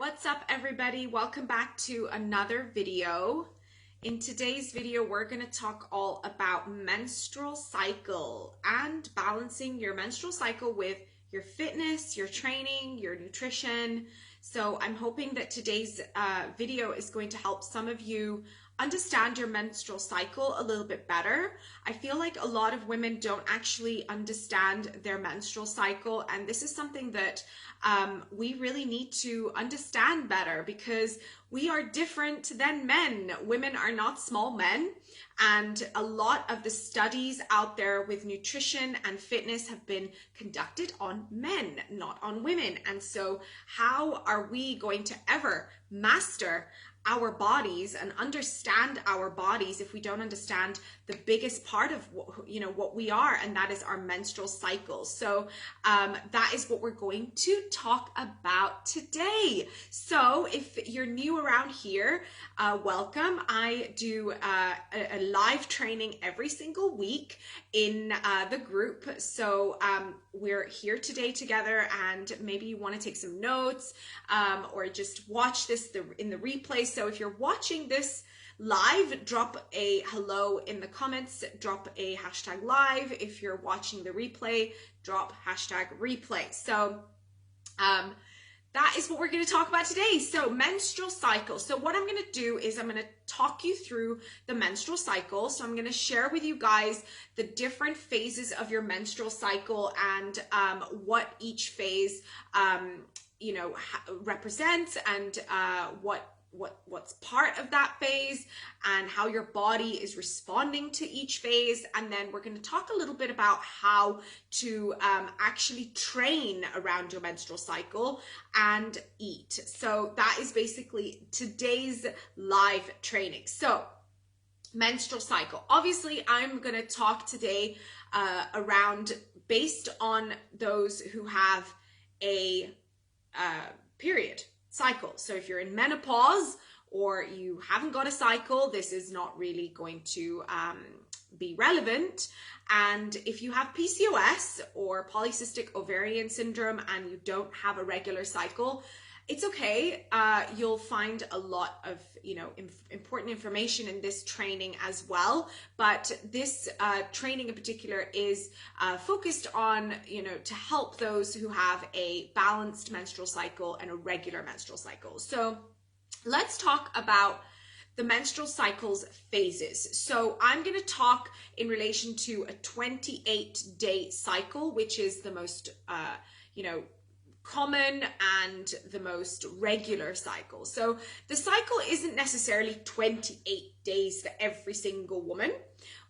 What's up, everybody? Welcome back to another video. In today's video, we're going to talk all about menstrual cycle and balancing your menstrual cycle with your fitness, your training, your nutrition. So I'm hoping that today's video is going to help some of you understand your menstrual cycle a little bit better. I feel like a lot of women don't actually understand their menstrual cycle, and this is something that we really need to understand better because we are different than men. Women are not small men, and a lot of the studies out there with nutrition and fitness have been conducted on men, not on women. And so how are we going to ever master our bodies and understand our bodies if we don't understand the biggest part of what we are, and that is our menstrual cycle? So that is what we're going to talk about today. So if you're new around here, welcome. I do a live training every single week in the group. So we're here today together, and maybe you want to take some notes or just watch this in the replay. So if you're watching this live, drop a hello in the comments, drop a hashtag live. If you're watching the replay, drop hashtag replay. So that is what we're going to talk about today. So menstrual cycle. So what I'm going to do is I'm going to talk you through the menstrual cycle. So I'm going to share with you guys the different phases of your menstrual cycle and what each phase represents, and what's part of that phase and how your body is responding to each phase. And then we're going to talk a little bit about how to actually train around your menstrual cycle and eat. So that is basically today's live training. So menstrual cycle. Obviously, I'm going to talk today around based on those who have a period cycle. So if you're in menopause or you haven't got a cycle, this is not really going to be relevant. And if you have PCOS or polycystic ovarian syndrome and you don't have a regular cycle, it's okay. You'll find a lot of important information in this training as well. But this training in particular is focused on to help those who have a balanced menstrual cycle and a regular menstrual cycle. So let's talk about the menstrual cycle's phases. So I'm going to talk in relation to a 28-day cycle, which is the most common and the most regular cycle. So the cycle isn't necessarily 28 days for every single woman.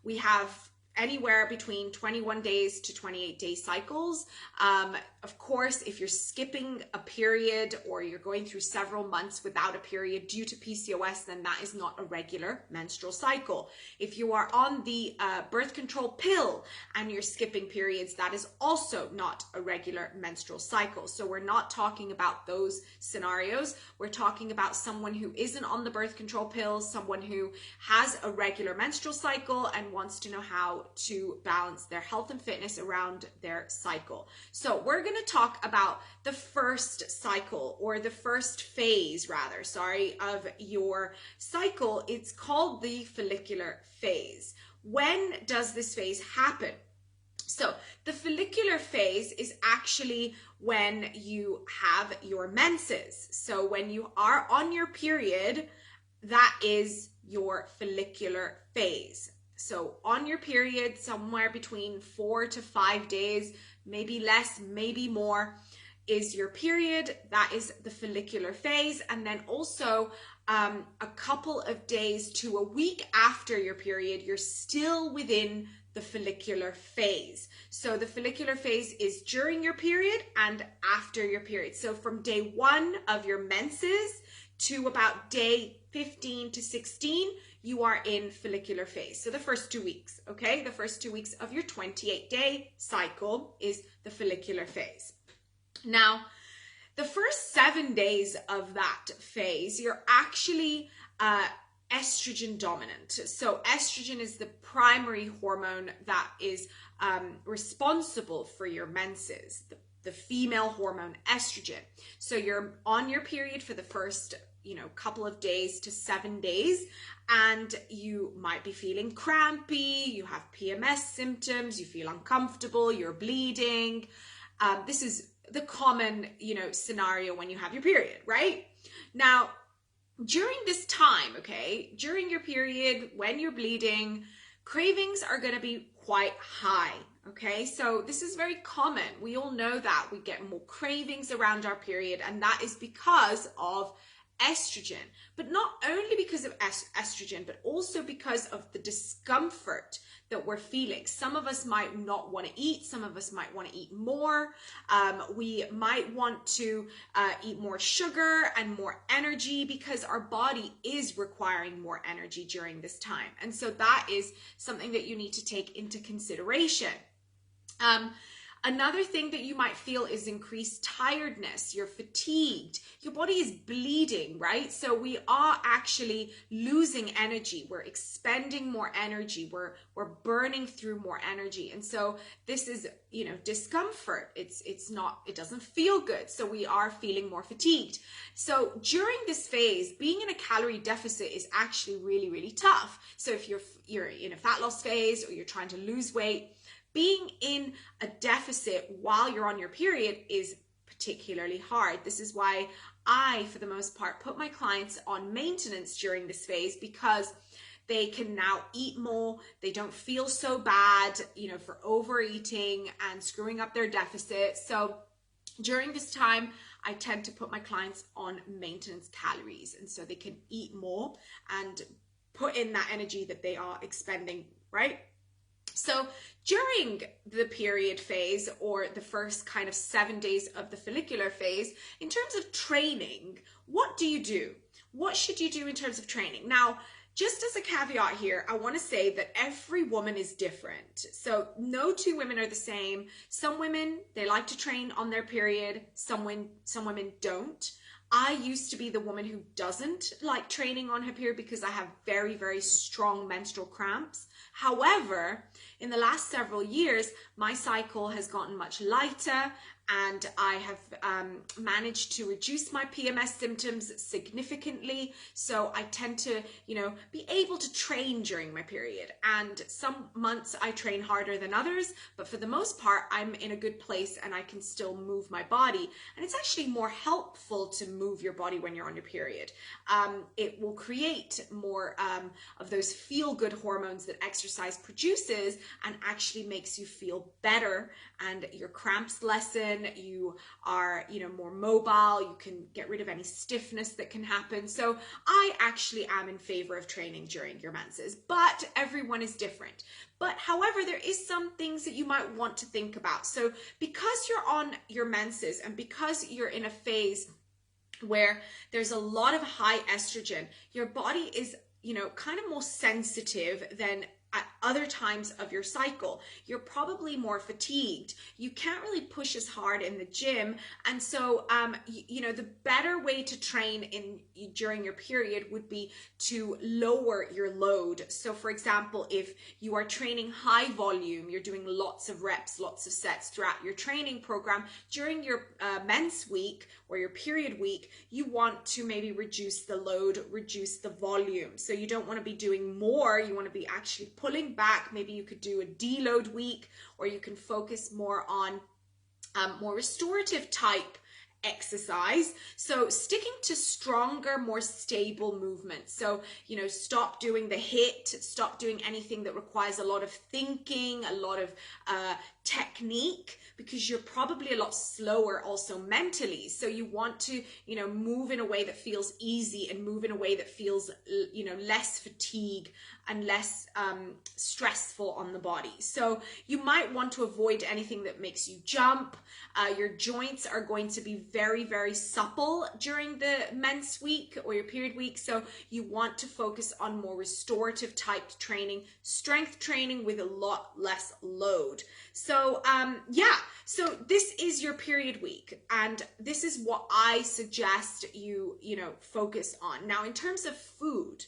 We have anywhere between 21 days to 28-day cycles. Of course, if you're skipping a period or you're going through several months without a period due to PCOS, then that is not a regular menstrual cycle. If you are on the birth control pill and you're skipping periods, that is also not a regular menstrual cycle. So we're not talking about those scenarios. We're talking about someone who isn't on the birth control pill, someone who has a regular menstrual cycle and wants to know how to balance their health and fitness around their cycle. So we're going to talk about the first cycle, or the first phase rather, of your cycle. It's called the follicular phase. When does this phase happen? So the follicular phase is actually when you have your menses. So when you are on your period, that is your follicular phase. So on your period, somewhere between 4 to 5 days, maybe less, maybe more, is your period. That is the follicular phase. And then also a couple of days to a week after your period, you're still within the follicular phase. So the follicular phase is during your period and after your period. So from day 1 of your menses to about day 15 to 16, you are in follicular phase. So the first 2 weeks, okay? The first 2 weeks of your 28-day cycle is the follicular phase. Now, the first 7 days of that phase, you're actually estrogen dominant. So estrogen is the primary hormone that is responsible for your menses. The the female hormone estrogen. So you're on your period for the first, couple of days to 7 days, and you might be feeling crampy, you have PMS symptoms, you feel uncomfortable, you're bleeding. This is the common, scenario when you have your period, right? Now, during this time, during your period, when you're bleeding, cravings are going to be quite high. Okay, so this is very common. We all know that we get more cravings around our period, and that is because of estrogen, but not only because of estrogen, but also because of the discomfort that we're feeling. Some of us might not want to eat. Some of us might want to eat more. We might want to eat more sugar and more energy because our body is requiring more energy during this time. And so that is something that you need to take into consideration. Another thing that you might feel is increased tiredness. You're fatigued. Your body is bleeding, right? So we are actually losing energy. We're expending more energy. We're burning through more energy. And so this is, discomfort. It doesn't feel good. So we are feeling more fatigued. So during this phase, being in a calorie deficit is actually really, really tough. So if you're in a fat loss phase or you're trying to lose weight, being in a deficit while you're on your period is particularly hard. This is why I, for the most part, put my clients on maintenance during this phase, because they can now eat more. They don't feel so bad, for overeating and screwing up their deficit. So during this time, I tend to put my clients on maintenance calories, and so they can eat more and put in that energy that they are expending, right? So during the period phase, or the first kind of 7 days of the follicular phase, in terms of training, what do you do? What should you do in terms of training? Now, just as a caveat here, I want to say that every woman is different. So no two women are the same. Some women, they like to train on their period. Some women don't. I used to be the woman who doesn't like training on her period because I have very, very strong menstrual cramps. However, in the last several years, my cycle has gotten much lighter, and I have managed to reduce my PMS symptoms significantly. So I tend to, be able to train during my period. And some months I train harder than others, but for the most part, I'm in a good place and I can still move my body. And it's actually more helpful to move your body when you're on your period. It will create more of those feel-good hormones that exercise produces, and actually makes you feel better, and your cramps lessen. You are, more mobile. You can get rid of any stiffness that can happen. So I actually am in favor of training during your menses, but everyone is different. But however, there is some things that you might want to think about. So because you're on your menses, and because you're in a phase where there's a lot of high estrogen, your body is, kind of more sensitive than at other times of your cycle. You're probably more fatigued. You can't really push as hard in the gym. And so, the better way to train during your period would be to lower your load. So for example, if you are training high volume, you're doing lots of reps, lots of sets throughout your training program, during your men's week or your period week, you want to maybe reduce the load, reduce the volume. So you don't want to be doing more. You want to be actually pulling back. Maybe you could do a deload week, or you can focus more on more restorative type exercise. So sticking to stronger, more stable movements. So, stop doing the HIIT, stop doing anything that requires a lot of thinking, a lot of technique, because you're probably a lot slower also mentally. So you want to, move in a way that feels easy, and move in a way that feels, less fatigue and less stressful on the body. So you might want to avoid anything that makes you jump. Your joints are going to be very, very supple during the men's week or your period week. So you want to focus on more restorative type training, strength training with a lot less load. So so this is your period week, and this is what I suggest you, focus on. Now, in terms of food,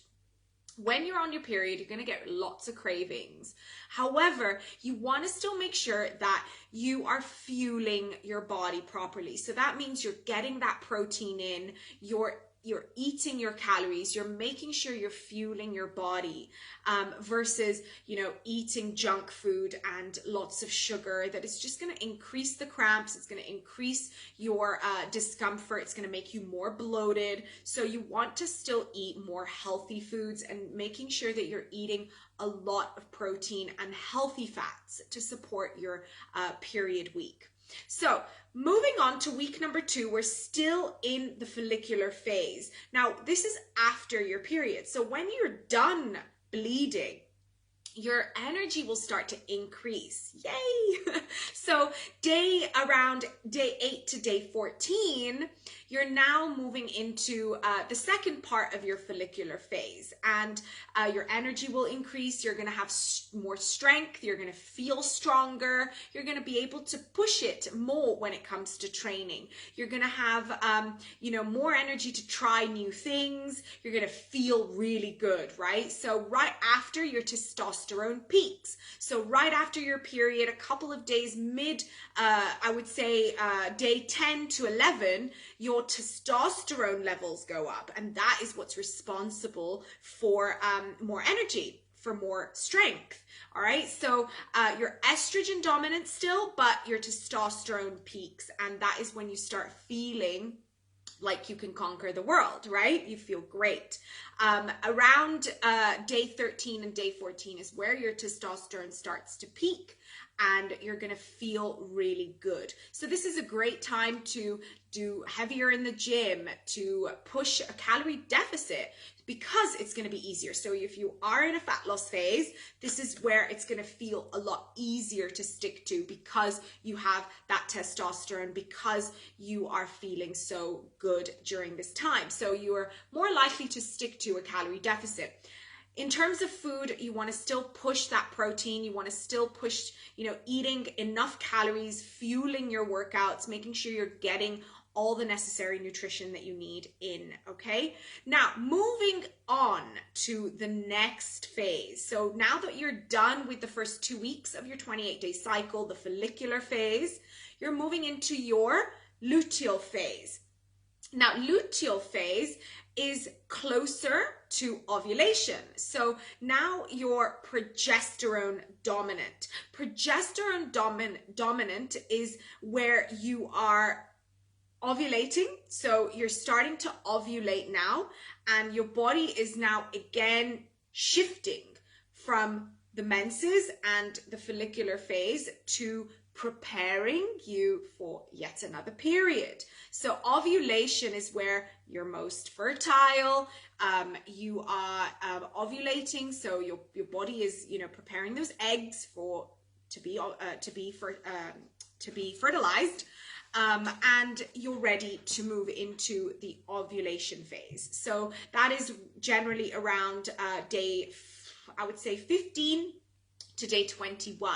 When you're on your period, you're going to get lots of cravings. However, you want to still make sure that you are fueling your body properly. So that means you're getting that protein in, you're eating your calories, you're making sure you're fueling your body, versus, eating junk food and lots of sugar that is just going to increase the cramps. It's going to increase your discomfort. It's going to make you more bloated. So you want to still eat more healthy foods and making sure that you're eating a lot of protein and healthy fats to support your period week. So moving on to week number 2, we're still in the follicular phase. Now, this is after your period. So when you're done bleeding, your energy will start to increase. Yay! So around day 8 to day 14, you're now moving into the second part of your follicular phase, and your energy will increase. You're going to have more strength. You're going to feel stronger. You're going to be able to push it more when it comes to training. You're going to have, more energy to try new things. You're going to feel really good, right? So right after your testosterone peaks. So right after your period, a couple of days I would say day 10 to 11, your testosterone levels go up, and that is what's responsible for more energy, for more strength. All right, so you're estrogen dominant still, but your testosterone peaks, and that is when you start feeling like you can conquer the world, right? You feel great. Around day 13 and day 14 is where your testosterone starts to peak, and you're going to feel really good. So this is a great time to do heavier in the gym, to push a calorie deficit, because it's going to be easier. So if you are in a fat loss phase, this is where it's going to feel a lot easier to stick to, because you have that testosterone, because you are feeling so good during this time. So you are more likely to stick to a calorie deficit. In terms of food, you want to still push that protein. You want to still push, eating enough calories, fueling your workouts, making sure you're getting all the necessary nutrition that you need in, okay? Now, moving on to the next phase. So now that you're done with the first 2 weeks of your 28-day cycle, the follicular phase, you're moving into your luteal phase. Now, luteal phase is closer to ovulation. So now you're progesterone dominant. Progesterone dominant is where you are ovulating. So you're starting to ovulate now, and your body is now again shifting from the menses and the follicular phase to preparing you for yet another period. So ovulation is where you're most fertile. You are ovulating, so your body is preparing those eggs to be fertilized. And you're ready to move into the ovulation phase. So that is generally around day, I would say 15 to day 21.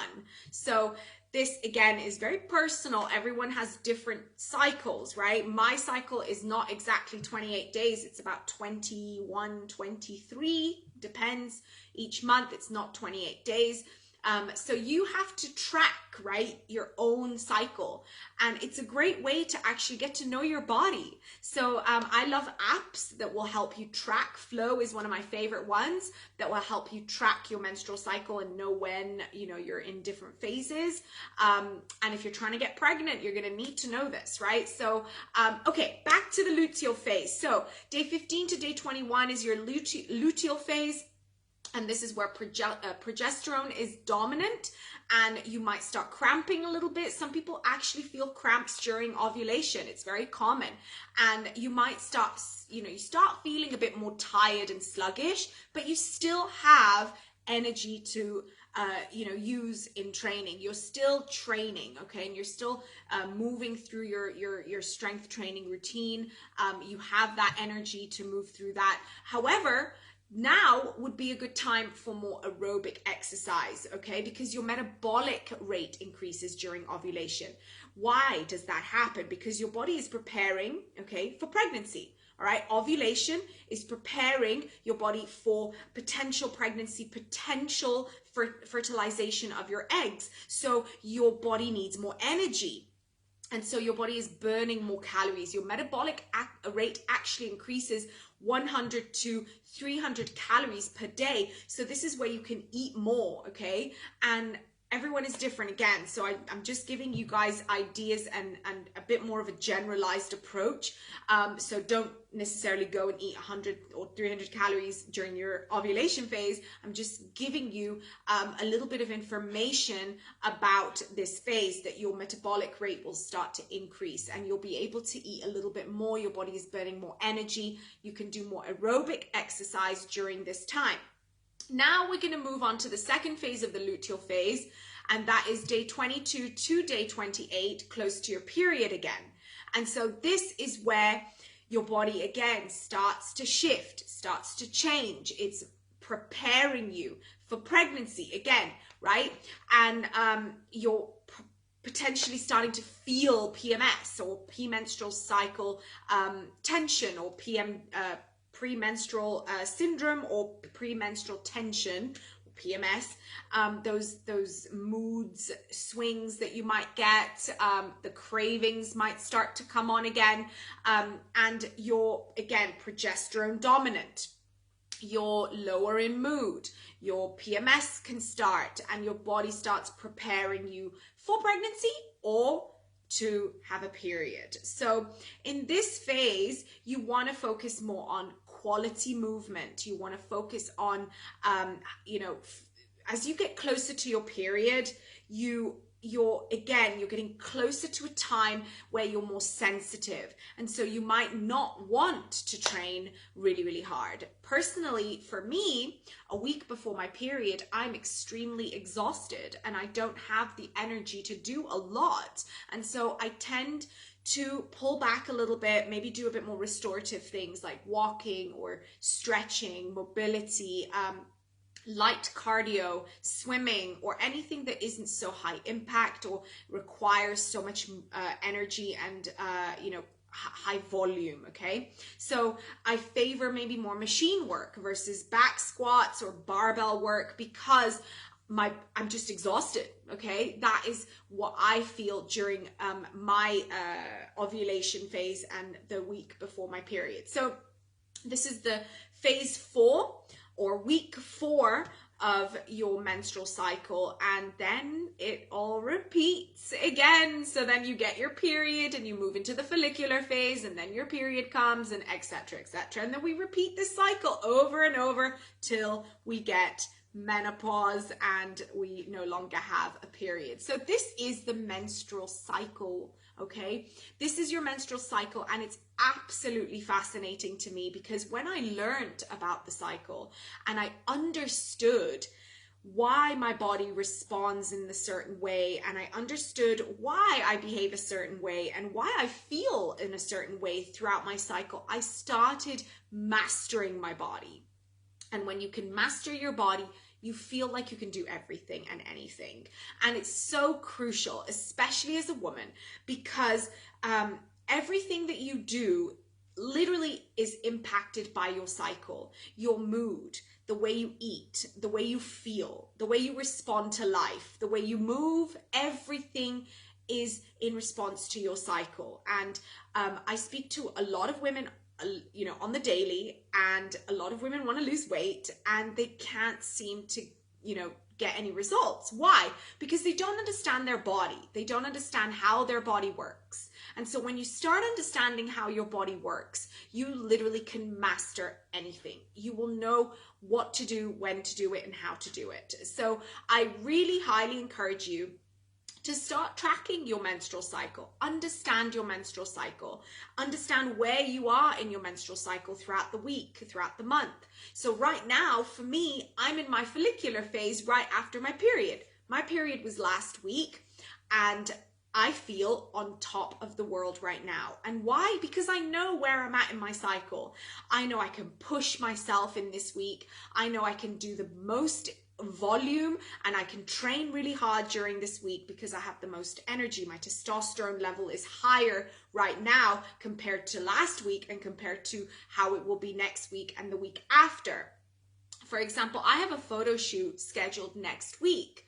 So this again is very personal. Everyone has different cycles, right? My cycle is not exactly 28 days. It's about 21, 23, depends. Each month it's not 28 days. So you have to track, right, your own cycle, and it's a great way to actually get to know your body. So I love apps that will help you track. Flow is one of my favorite ones that will help you track your menstrual cycle and know when you're in different phases. And if you're trying to get pregnant, you're going to need to know this, right? So okay, back to the luteal phase. So day 15 to day 21 is your luteal phase. And this is where progesterone is dominant, and you might start cramping a little bit. Some people actually feel cramps during ovulation. It's very common. And you might start, you start feeling a bit more tired and sluggish, but you still have energy to, use in training. You're still training, okay? And you're still moving through your strength training routine. You have that energy to move through that. However, now would be a good time for more aerobic exercise, okay? Because your metabolic rate increases during ovulation. Why does that happen? Because your body is preparing, okay, for pregnancy. All right, ovulation is preparing your body for potential pregnancy, potential fertilization of your eggs. So your body needs more energy. And so your body is burning more calories. Your metabolic rate actually increases 100 to 300 calories per day. So this is where you can eat more, okay? And everyone is different again. So I'm just giving you guys ideas and a bit more of a generalized approach. So don't necessarily go and eat 100 or 300 calories during your ovulation phase. I'm just giving you a little bit of information about this phase, that your metabolic rate will start to increase and you'll be able to eat a little bit more. Your body is burning more energy. You can do more aerobic exercise during this time. Now we're going to move on to the second phase of the luteal phase, and that is day 22 to day 28, close to your period again. And so this is where your body again starts to shift, starts to change. It's preparing you for pregnancy again, right? And you're potentially starting to feel PMS or premenstrual cycle tension, or premenstrual syndrome, or premenstrual tension, PMS, those moods swings that you might get, the cravings might start to come on again, and you're again progesterone dominant, you're lower in mood, your PMS can start, and your body starts preparing you for pregnancy or to have a period. So in this phase, you want to focus more on quality movement. You want to focus on, as you get closer to your period, you're getting closer to a time where you're more sensitive. And so you might not want to train really, really hard. Personally, for me, a week before my period, I'm extremely exhausted and I don't have the energy to do a lot. And so I tend to pull back a little bit, maybe do a bit more restorative things like walking or stretching, mobility, light cardio, swimming, or anything that isn't so high impact or requires so much energy and high volume. Okay, so I favor maybe more machine work versus back squats or barbell work, because I'm just exhausted. Okay, that is what I feel during my ovulation phase and the week before my period. So this is the phase 4 or week 4 of your menstrual cycle, and then it all repeats again. So then you get your period and you move into the follicular phase, and then your period comes, and etc., etc. And then we repeat this cycle over and over till we get menopause and we no longer have a period. So this is the menstrual cycle. Okay, this is your menstrual cycle, and it's absolutely fascinating to me, because when I learned about the cycle and I understood why my body responds in a certain way, and I understood why I behave a certain way and why I feel in a certain way throughout my cycle, I started mastering my body. And when you can master your body, you feel like you can do everything and anything. And it's so crucial, especially as a woman, because everything that you do literally is impacted by your cycle, your mood, the way you eat, the way you feel, the way you respond to life, the way you move, everything is in response to your cycle. And I speak to a lot of women on the daily, and a lot of women want to lose weight and they can't seem to, get any results. Why? Because they don't understand their body. They don't understand how their body works. And so when you start understanding how your body works, you literally can master anything. You will know what to do, when to do it, and how to do it. So I really highly encourage you to start tracking your menstrual cycle, understand your menstrual cycle, understand where you are in your menstrual cycle throughout the week, throughout the month. So right now, for me, I'm in my follicular phase right after my period. My period was last week, and I feel on top of the world right now. And why? Because I know where I'm at in my cycle. I know I can push myself in this week. I know I can do the most volume and I can train really hard during this week because I have the most energy. My testosterone level is higher right now compared to last week and compared to how it will be next week and the week after. For example, I have a photo shoot scheduled next week.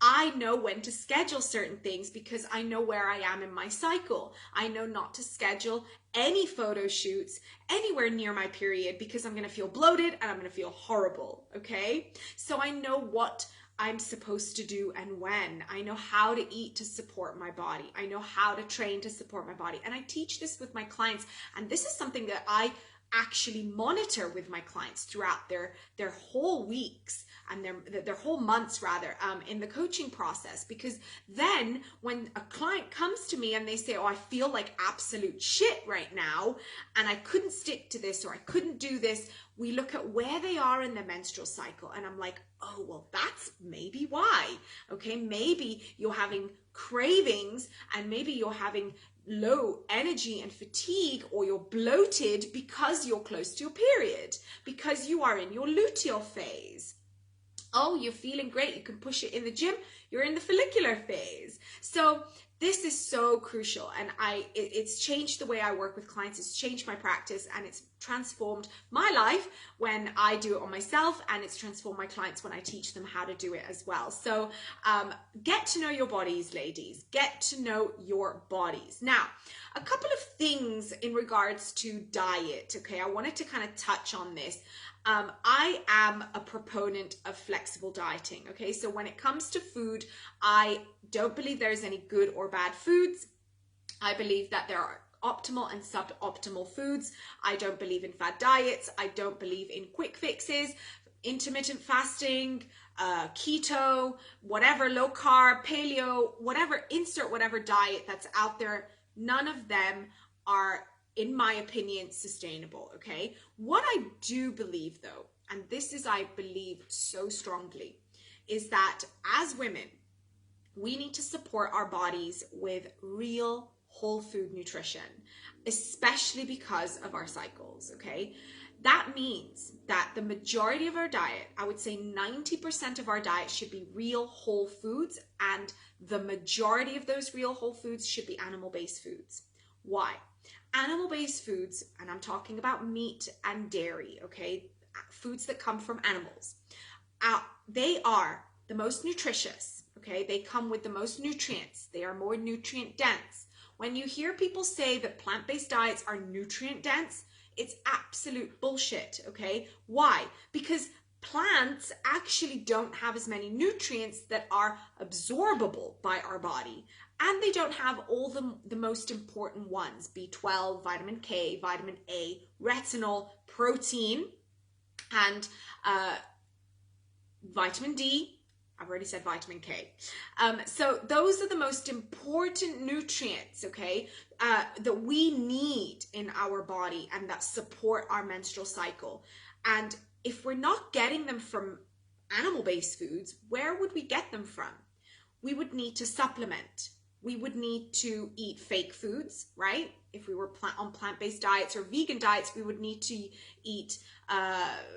I know when to schedule certain things because I know where I am in my cycle. I know not to schedule any photo shoots anywhere near my period because I'm going to feel bloated and I'm going to feel horrible, okay? So I know what I'm supposed to do and when. I know how to eat to support my body. I know how to train to support my body. And I teach this with my clients. And this is something that I actually monitor with my clients throughout their whole weeks and their whole months rather in the coaching process. Because then when a client comes to me and they say, oh, I feel like absolute shit right now and I couldn't stick to this or I couldn't do this, we look at where they are in their menstrual cycle and I'm like, oh, well, that's maybe why. Okay, maybe you're having cravings and maybe you're having low energy and fatigue, or you're bloated because you're close to your period, because you are in your luteal phase. Oh, you're feeling great, you can push it in the gym, you're in the follicular phase. So this is so crucial, and it's changed the way I work with clients. It's changed my practice, and it's transformed my life when I do it on myself, and it's transformed my clients when I teach them how to do it as well. So get to know your bodies, ladies. Get to know your bodies. Now, a couple of things in regards to diet, okay? I wanted to kind of touch on this. I am a proponent of flexible dieting, okay? So when it comes to food, I don't believe there's any good or bad foods. I believe that there are optimal and suboptimal foods. I don't believe in fad diets. I don't believe in quick fixes, intermittent fasting, keto, whatever, low carb, paleo, whatever, insert whatever diet that's out there. None of them are, in my opinion, sustainable, okay? What I do believe though, and this is, I believe so strongly, is that as women, we need to support our bodies with real whole food nutrition, especially because of our cycles, okay? That means that the majority of our diet, I would say 90% of our diet should be real whole foods, and the majority of those real whole foods should be animal-based foods. Why? Animal-based foods, and I'm talking about meat and dairy, okay? Foods that come from animals. They are the most nutritious, okay? They come with the most nutrients. They are more nutrient dense. When you hear people say that plant-based diets are nutrient dense, it's absolute bullshit, okay? Why? Because plants actually don't have as many nutrients that are absorbable by our body. And they don't have all the most important ones: B12, vitamin K, vitamin A, retinol, protein, and vitamin D. I've already said vitamin K. So those are the most important nutrients, okay, that we need in our body and that support our menstrual cycle. And if we're not getting them from animal-based foods, where would we get them from? We would need to supplement. We would need to eat fake foods, right? If we were on plant-based diets or vegan diets, we would need to eat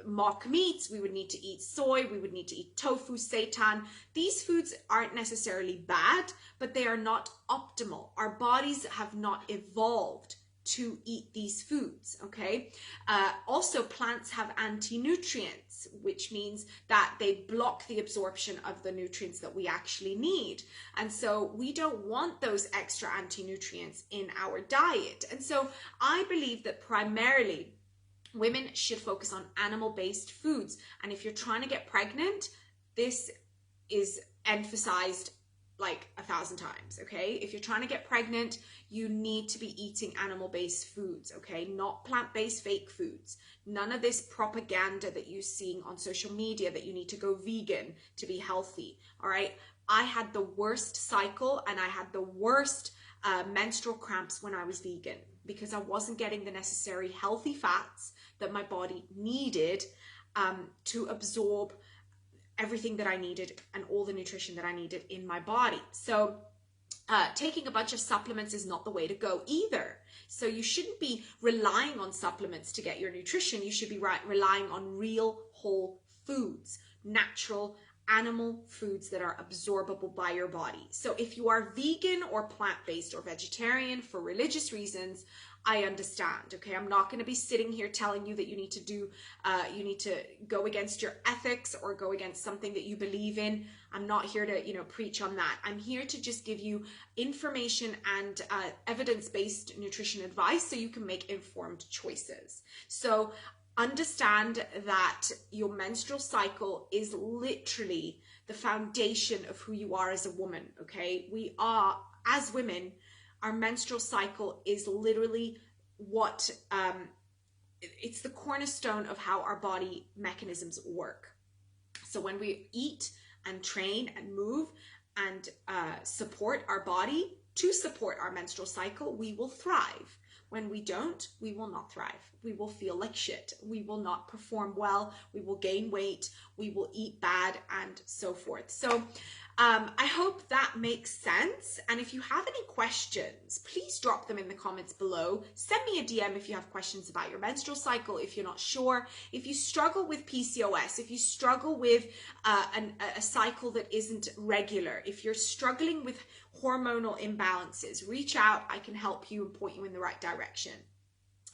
mock meats. We would need to eat soy. We would need to eat tofu, seitan. These foods aren't necessarily bad, but they are not optimal. Our bodies have not evolved to eat these foods, okay? Also, plants have anti-nutrients, which means that they block the absorption of the nutrients that we actually need. And so we don't want those extra anti-nutrients in our diet. And so I believe that primarily women should focus on animal-based foods. And if you're trying to get pregnant, this is emphasized like 1,000 times, okay? If you're trying to get pregnant, you need to be eating animal-based foods, okay? Not plant-based fake foods. None of this propaganda that you're seeing on social media that you need to go vegan to be healthy, all right? I had the worst cycle and I had the worst menstrual cramps when I was vegan because I wasn't getting the necessary healthy fats that my body needed to absorb everything that I needed and all the nutrition that I needed in my body. So taking a bunch of supplements is not the way to go either. So you shouldn't be relying on supplements to get your nutrition. You should be relying on real whole foods, natural animal foods that are absorbable by your body. So if you are vegan or plant-based or vegetarian for religious reasons, I understand, okay? I'm not going to be sitting here telling you that you need to go against your ethics or go against something that you believe in. I'm not here to, preach on that. I'm here to just give you information and evidence-based nutrition advice so you can make informed choices. So understand that your menstrual cycle is literally the foundation of who you are as a woman, okay? We are, as women, our menstrual cycle is literally what, it's the cornerstone of how our body mechanisms work. So when we eat and train and move and support our body to support our menstrual cycle, we will thrive. When we don't, we will not thrive. We will feel like shit. We will not perform well. We will gain weight. We will eat bad and so forth. So I hope that makes sense. And if you have any questions, please drop them in the comments below. Send me a DM if you have questions about your menstrual cycle, if you're not sure. If you struggle with PCOS, if you struggle with a cycle that isn't regular, if you're struggling with hormonal imbalances, reach out. I can help you and point you in the right direction.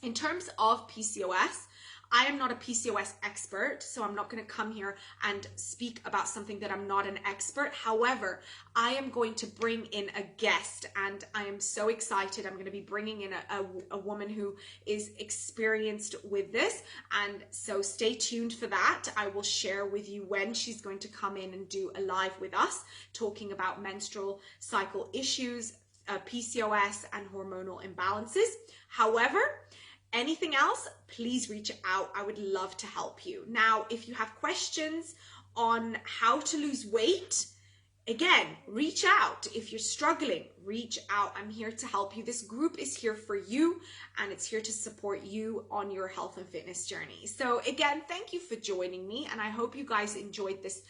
In terms of PCOS, I am not a PCOS expert, so I'm not going to come here and speak about something that I'm not an expert. However, I am going to bring in a guest, and I am so excited. I'm going to be bringing in a woman who is experienced with this, and so stay tuned for that. I will share with you when she's going to come in and do a live with us, talking about menstrual cycle issues, PCOS, and hormonal imbalances. However, anything else, please reach out. I would love to help you. Now, if you have questions on how to lose weight, again, reach out. If you're struggling, reach out. I'm here to help you. This group is here for you, and it's here to support you on your health and fitness journey. So again, thank you for joining me, and I hope you guys enjoyed this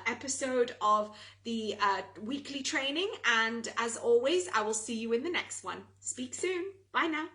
episode of the weekly training. And as always, I will see you in the next one. Speak soon. Bye now.